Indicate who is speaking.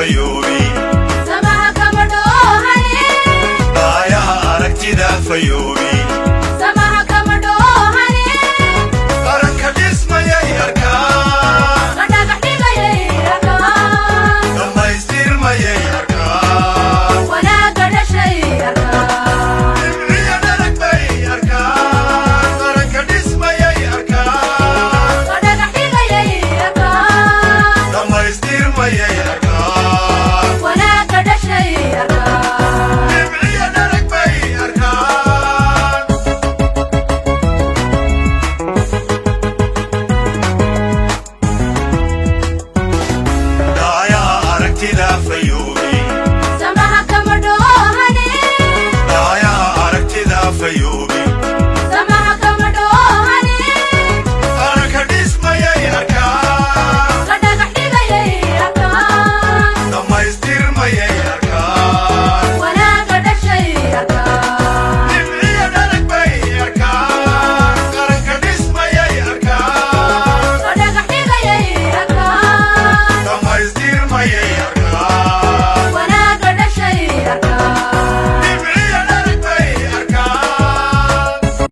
Speaker 1: fayoobi
Speaker 2: samaha kama dhoohane
Speaker 1: daayaha aragtida fayoobi
Speaker 2: samaha kama dhoohane
Speaker 1: qaranka dhismayay arkaan
Speaker 2: qadhaga dhigayay arkaan
Speaker 1: dhammaystirmayay arkaan
Speaker 2: wanaaga dhashay arkaan
Speaker 1: dhimciya dharag bay arkaan qaranka dhismayay arkaan
Speaker 2: qadhaga dhigayay arkaan
Speaker 1: dhammaystirmayay arkaan
Speaker 2: wanaaga dhashay arkaan
Speaker 1: dhimciya dharag bay arkaan daayaha aragtida fayoobi
Speaker 2: samaha kama dhoohane
Speaker 1: daayaha aragtida fayoobi
Speaker 2: samaha kama dhoohane
Speaker 1: qaranka dhismayay arkaan
Speaker 2: qadhaga dhigayay arkaan
Speaker 1: dhammaystirmayay arkaan
Speaker 2: wanaaga dhashay arkaan
Speaker 1: dhimciya dharag bay arkaan qaranka dhismayay arkaan
Speaker 2: qadhaga dhigayay arkaan
Speaker 1: dhammaystirmayay arkaan